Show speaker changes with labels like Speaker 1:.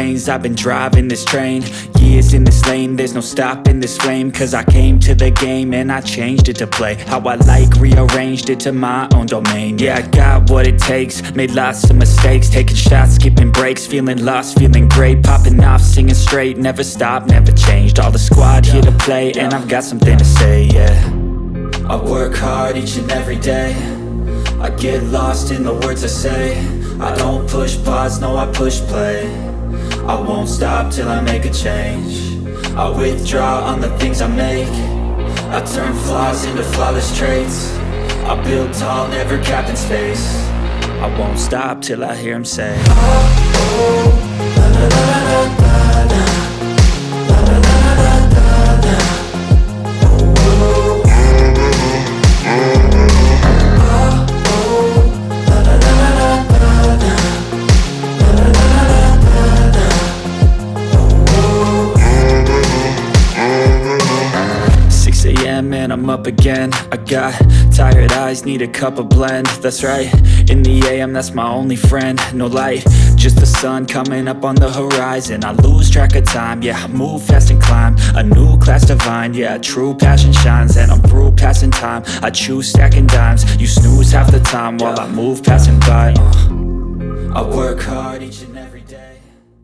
Speaker 1: lanes, I've been driving this train. Years in this lane, there's no stopping this flame. Cause I came to the game and I changed it to play how I like, rearranged it to my own domain. Yeah, I got what it takes, made lots of mistakes, taking shots, skipping breaks, feeling lost, feeling great, popping off, singing straight, never stopped, never changed. All the squad here to play, and I've got something to say, yeah. I work hard each and every day, I get lost in the words I say. I don't push pause, no I push play. I won't stop till I make a change. I withdraw on the things I make. I turn flaws into flawless traits. I build tall, never capped in space. I won't stop till I hear him say, oh, oh, la la la la la la. And I'm up again. I got tired eyes, need a cup of blend. That's right, in the AM, that's my only friend. No light, just the sun coming up on the horizon. I lose track of time, yeah, I move fast and climb a new class divine, yeah, true passion shines. And I'm through passing time, I choose stacking dimes. You snooze half the time while I move passing by. I work hard each and